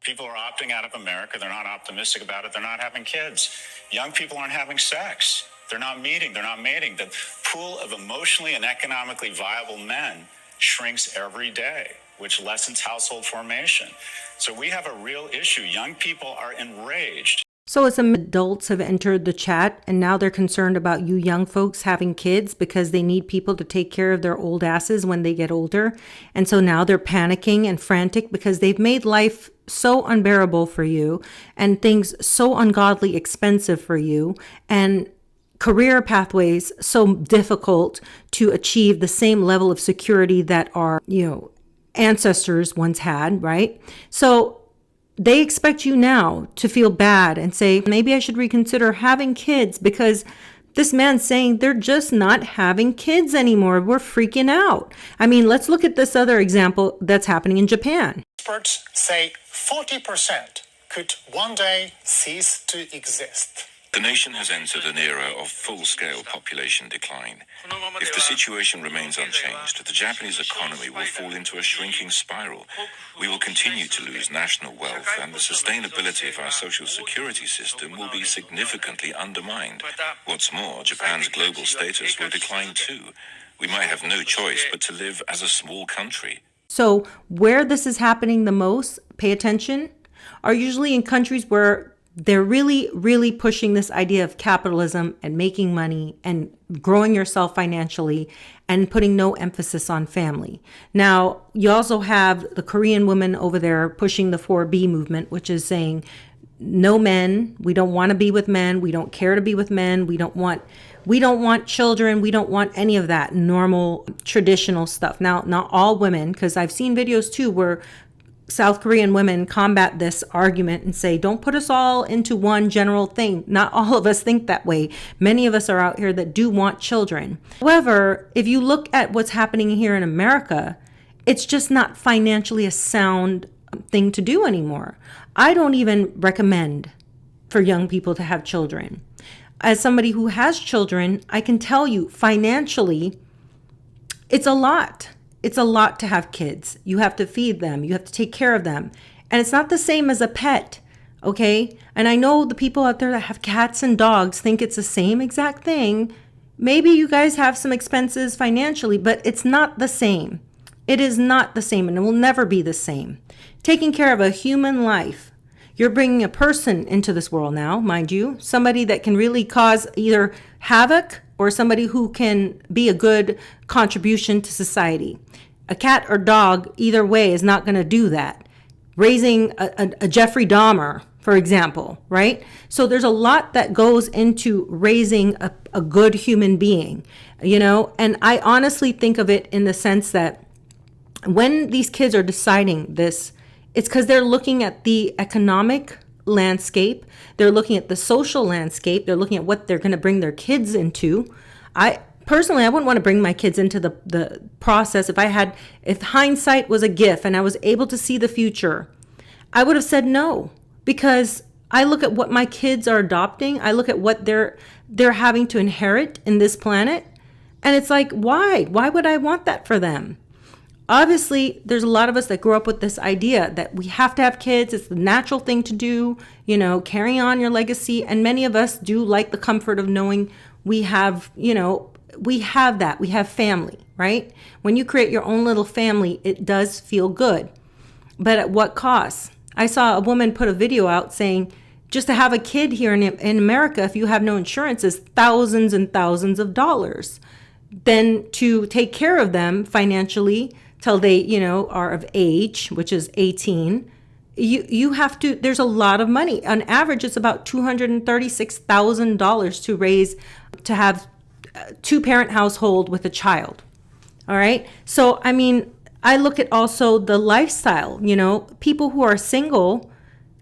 People are opting out of America. They're not optimistic about it. They're not having kids. Young people aren't having sex. They're not meeting. They're not mating. The pool of emotionally and economically viable men shrinks every day, which lessens household formation. So we have a real issue. Young people are enraged. So some adults have entered the chat and now they're concerned about you young folks having kids because they need people to take care of their old asses when they get older. And so now they're panicking and frantic because they've made life so unbearable for you and things so ungodly expensive for you and career pathways so difficult to achieve the same level of security that our, ancestors once had, right? So they expect you now to feel bad and say, maybe I should reconsider having kids because this man's saying they're just not having kids anymore. We're freaking out. I mean, let's look at this other example that's happening in Japan. Experts say 40% could one day cease to exist. The nation has entered an era of full-scale population decline. If the situation remains unchanged, the Japanese economy will fall into a shrinking spiral. We will continue to lose national wealth, and the sustainability of our social security system will be significantly undermined. What's more, Japan's global status will decline too. We might have no choice but to live as a small country. So where this is happening the most, pay attention, are usually in countries where they're really, really pushing this idea of capitalism and making money and growing yourself financially and putting no emphasis on family. Now, you also have the Korean women over there pushing the 4B movement, which is saying no men. We don't want to be with men. We don't care to be with men. We don't want children. We don't want any of that normal, traditional stuff. Now, not all women, because I've seen videos too where South Korean women combat this argument and say, don't put us all into one general thing. Not all of us think that way. Many of us are out here that do want children. However, if you look at what's happening here in America, it's just not financially a sound thing to do anymore. I don't even recommend for young people to have children. As somebody who has children, I can tell you financially, it's a lot. It's a lot to have kids. You have to feed them. You have to take care of them. And it's not the same as a pet, okay? And I know the people out there that have cats and dogs think it's the same exact thing. Maybe you guys have some expenses financially, but it's not the same. It is not the same, and it will never be the same. Taking care of a human life. You're bringing a person into this world now, mind you, somebody that can really cause either havoc or somebody who can be a good contribution to society. A cat or dog, either way, is not going to do that. Raising a Jeffrey Dahmer, for example, right? So there's a lot that goes into raising a good human being, and I honestly think of it in the sense that when these kids are deciding this, it's because they're looking at the economic landscape. They're looking at the social landscape. They're looking at what they're going to bring their kids into. I wouldn't want to bring my kids into the process. If hindsight was a gift and I was able to see the future, I would have said no, because I look at what my kids are adopting. I look at what they're having to inherit in this planet. And it's like, why? Why would I want that for them? Obviously, there's a lot of us that grew up with this idea that we have to have kids. It's the natural thing to do, carry on your legacy. And many of us do like the comfort of knowing we have that. We have family, right? When you create your own little family, it does feel good. But at what cost? I saw a woman put a video out saying just to have a kid here in America, if you have no insurance, is thousands and thousands of dollars. Then to take care of them financially till they, are of age, which is 18, you have to, there's a lot of money. On average, it's about $236,000 to have a two-parent household with a child. All right. So, I mean, I look at also the lifestyle, people who are single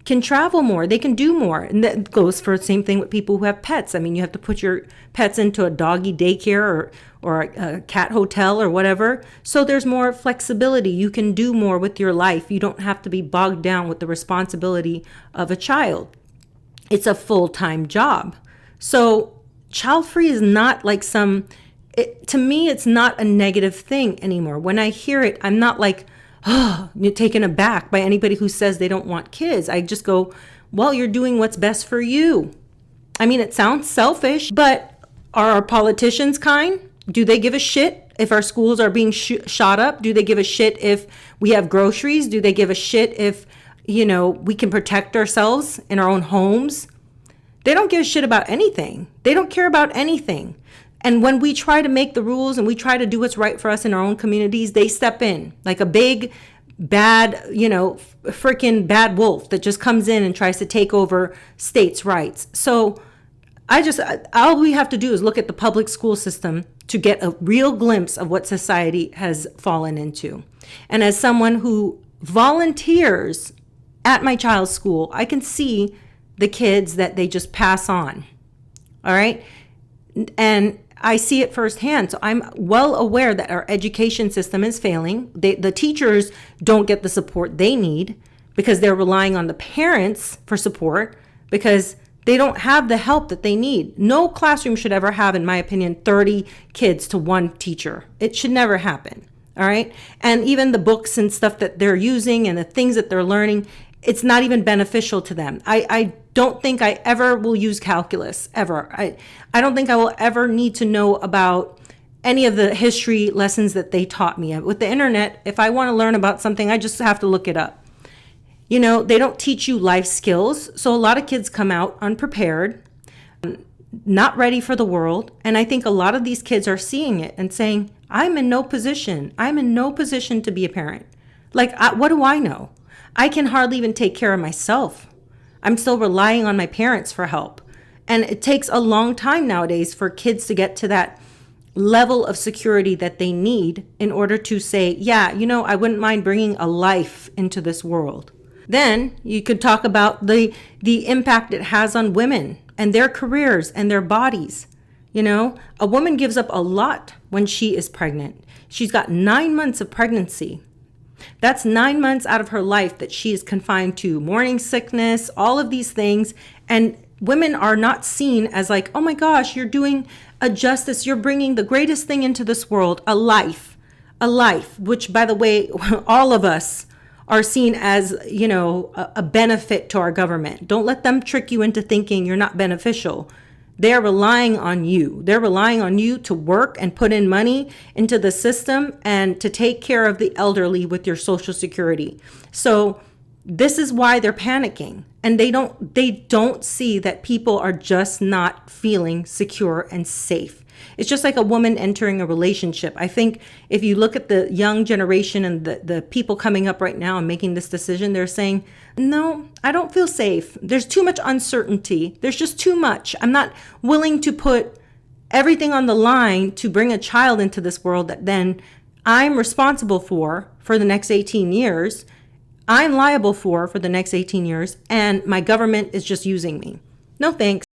can travel more, they can do more. And that goes for the same thing with people who have pets. I mean, you have to put your pets into a doggy daycare or a cat hotel or whatever. So there's more flexibility. You can do more with your life. You don't have to be bogged down with the responsibility of a child. It's a full-time job. So child-free is not like to me, it's not a negative thing anymore. When I hear it, I'm not like, taken aback by anybody who says they don't want kids. I just go, well, you're doing what's best for you. I mean, it sounds selfish, but are our politicians kind? Do they give a shit if our schools are being shot up? Do they give a shit if we have groceries? Do they give a shit if, we can protect ourselves in our own homes? They don't give a shit about anything. They don't care about anything. And when we try to make the rules and we try to do what's right for us in our own communities, they step in like a big, bad, freaking bad wolf that just comes in and tries to take over states' rights. So all we have to do is look at the public school system to get a real glimpse of what society has fallen into. And as someone who volunteers at my child's school, I can see the kids that they just pass on. All right. And I see it firsthand. So I'm well aware that our education system is failing. The teachers don't get the support they need because they're relying on the parents for support because they don't have the help that they need. No classroom should ever have, in my opinion, 30 kids to one teacher. It should never happen. All right. And even the books and stuff that they're using and the things that they're learning, it's not even beneficial to them. I don't think I ever will use calculus, ever. I don't think I will ever need to know about any of the history lessons that they taught me. With the internet, if I want to learn about something, I just have to look it up. They don't teach you life skills. So a lot of kids come out unprepared, not ready for the world. And I think a lot of these kids are seeing it and saying, I'm in no position. I'm in no position to be a parent. What do I know? I can hardly even take care of myself. I'm still relying on my parents for help. And it takes a long time nowadays for kids to get to that level of security that they need in order to say, yeah, I wouldn't mind bringing a life into this world. Then you could talk about the impact it has on women and their careers and their bodies. A woman gives up a lot when she is pregnant. She's got 9 months of pregnancy. That's 9 months out of her life that she is confined to morning sickness, all of these things. And women are not seen as like, oh my gosh, you're doing a justice. You're bringing the greatest thing into this world, a life, which, by the way, all of us are seen as, a benefit to our government. Don't let them trick you into thinking you're not beneficial. They're relying on you. They're relying on you to work and put in money into the system and to take care of the elderly with your Social Security. So this is why they're panicking. And they don't see that people are just not feeling secure and safe. It's just like a woman entering a relationship. I think if you look at the young generation and the people coming up right now and making this decision, they're saying, no, I don't feel safe. There's too much uncertainty. There's just too much. I'm not willing to put everything on the line to bring a child into this world that then I'm responsible for the next 18 years. I'm liable for the next 18 years, and my government is just using me. No thanks.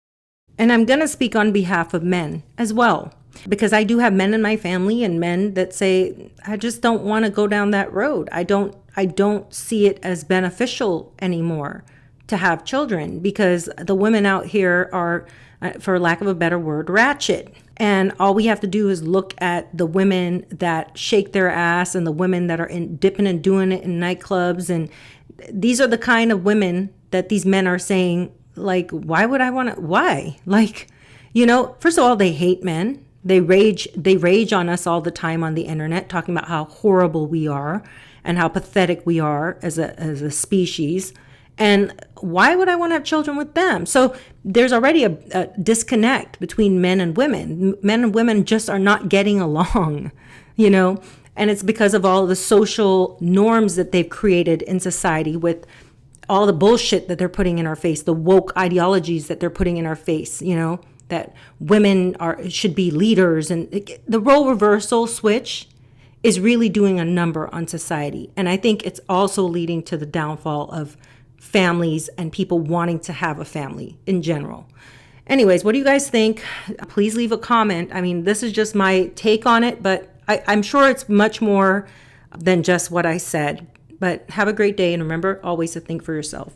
And I'm going to speak on behalf of men as well, because I do have men in my family and men that say, I just don't want to go down that road. I don't see it as beneficial anymore to have children because the women out here are, for lack of a better word, ratchet. And all we have to do is look at the women that shake their ass and the women that are dipping and doing it in nightclubs. And these are the kind of women that these men are saying, like, why would I want to? Why? First of all, they hate men. They rage on us all the time on the internet, talking about how horrible we are and how pathetic we are as a species. And why would I want to have children with them? So there's already a disconnect between men and women. Men and women just are not getting along, and it's because of all the social norms that they've created in society with all the bullshit that they're putting in our face, the woke ideologies that they're putting in our face, that women should be leaders. And the role reversal switch is really doing a number on society. And I think it's also leading to the downfall of families and people wanting to have a family in general. Anyways, what do you guys think? Please leave a comment. I mean, this is just my take on it, but I'm sure it's much more than just what I said. But have a great day, and remember always to think for yourself.